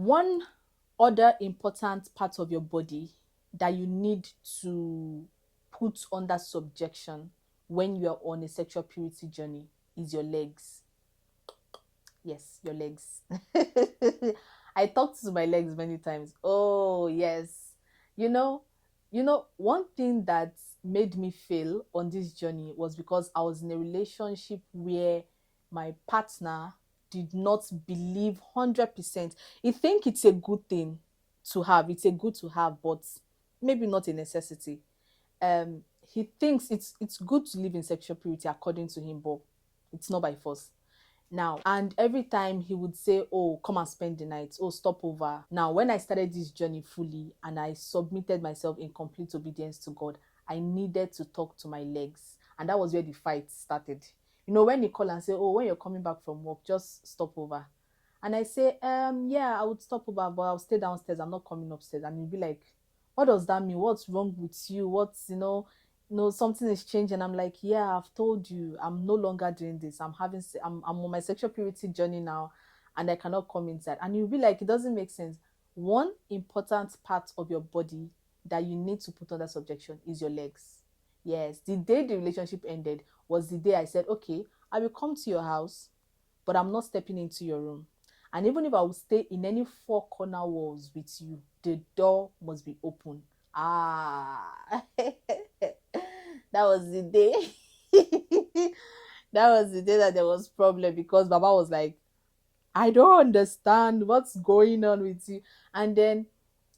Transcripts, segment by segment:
One other important part of your body that you need to put under subjection when you are on a sexual purity journey is your legs. Yes, your legs. I talked to my legs many times. Oh, yes. You know, one thing that made me fail on this journey was because I was in a relationship where my partner did not believe 100%. He think it's a good thing to have. It's a good to have, but maybe not a necessity. He thinks it's good to live in sexual purity according to him, but it's not by force now. And every time he would say, oh, come and spend the night, oh, stop over. Now when I started this journey fully and I submitted myself in complete obedience to God, I needed to talk to my legs, and that was where the fight started. When he call and say, oh, when you're coming back from work, just stop over. And I say, yeah, I would stop over, but I'll stay downstairs, I'm not coming upstairs. And he'll be like, what does that mean? What's wrong with you? Something is changing. I'm like, yeah, I've told you, I'm no longer doing this. I'm on my sexual purity journey now, and I cannot come inside. And you'll be like, it doesn't make sense. One important part of your body that you need to put under subjection is your legs. Yes, the day the relationship ended was the day I said, okay, I will come to your house, but I'm not stepping into your room. And even if I will stay in any four corner walls with you, the door must be open. Ah, that was the day. That was the day that there was problem, because Baba was like, I don't understand what's going on with you. And then,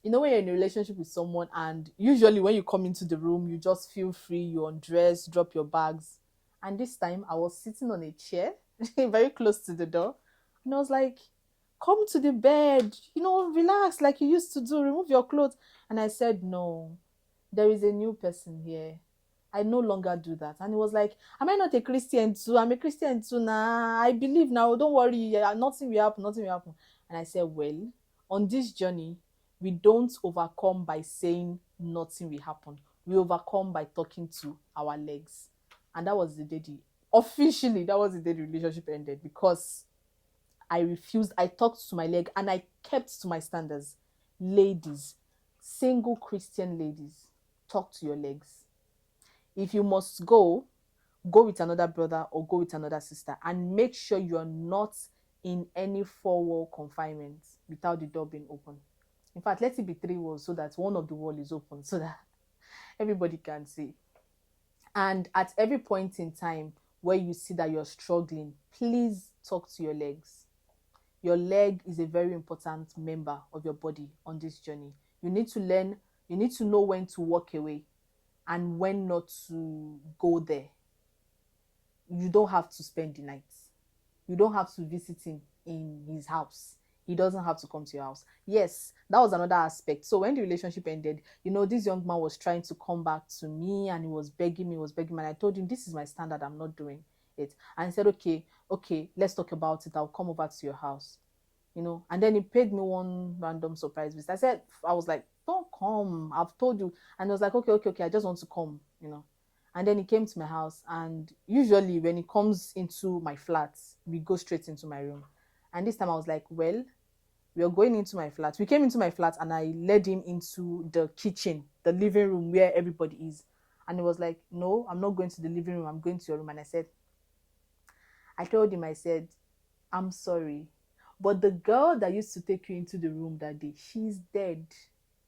when you're in a relationship with someone, and usually when you come into the room, you just feel free, you undress, drop your bags. And this time I was sitting on a chair very close to the door, and I was like, come to the bed, relax like you used to do, remove your clothes. And I said, no, there is a new person here. I no longer do that. And he was like, am I not a Christian too? I'm a Christian too now. I believe now. Don't worry. Nothing will happen. Nothing will happen. And I said, well, on this journey, we don't overcome by saying nothing will happen. We overcome by talking to our legs. And that was the day officially, that was the day the relationship ended, because I refused. I talked to my leg and I kept to my standards. Ladies, single Christian ladies, talk to your legs. If you must go with another brother or go with another sister, and make sure you're not in any four-wall confinement without the door being open. In fact, let it be three walls so that one of the wall is open so that everybody can see. And at every point in time where you see that you're struggling, please talk to your legs. Your leg is a very important member of your body on this journey. You need to know when to walk away and when not to go there. You don't have to spend the night. You don't have to visit him in his house. He doesn't have to come to your house. Yes, that was another aspect. So when the relationship ended, this young man was trying to come back to me, and he was begging me, and I told him, this is my standard, I'm not doing it. And he said, okay, let's talk about it. I'll come over to your house. And then he paid me one random surprise visit. I was like, don't come. I've told you. And he was like, okay. I just want to come. And then he came to my house, and usually when he comes into my flat, we go straight into my room. And this time I was like, well, we are going into my flat. We came into my flat, and I led him into the kitchen, the living room where everybody is. And he was like, no, I'm not going to the living room. I'm going to your room. And I told him, I said, I'm sorry, but the girl that used to take you into the room that day, she's dead.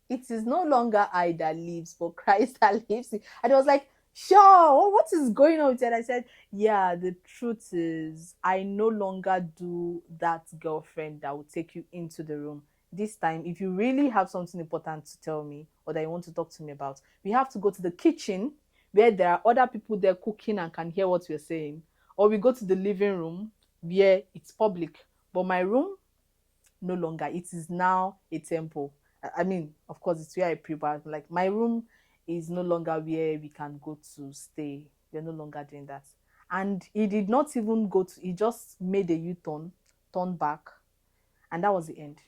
It is no longer I that lives, but Christ that lives. And I was like, sure, what is going on with it? And I said, yeah, the truth is, I no longer do that girlfriend that will take you into the room. This time, if you really have something important to tell me or that you want to talk to me about, we have to go to the kitchen where there are other people there cooking and can hear what we're saying. Or we go to the living room where it's public. But my room, no longer. It is now a temple. I mean, of course, it's where I pray, but like my room is no longer where we can go to stay. We're no longer doing that. And he did not even he just made a U-turn, turned back, and that was the end.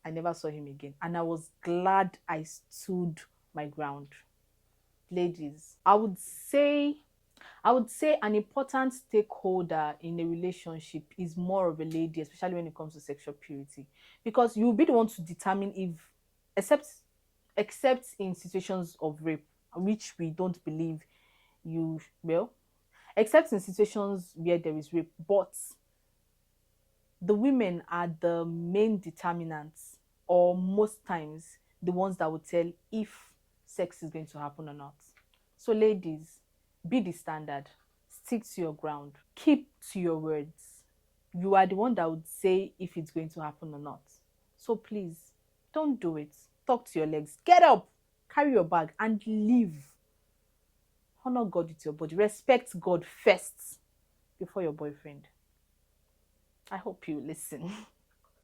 I never saw him again. And I was glad I stood my ground. Ladies, I would say I would say an important stakeholder in a relationship is more of a lady, especially when it comes to sexual purity, because you'll be the one to determine if, except in situations of rape, which we don't believe you will, except in situations where there is rape, but the women are the main determinants, or most times the ones that would tell if sex is going to happen or not. So, ladies, be the standard, stick to your ground, keep to your words. You are the one that would say if it's going to happen or not. So, please don't do it. Talk to your legs, get up, carry your bag, and leave. Honor God with your body, respect God first before your boyfriend. I hope you listen.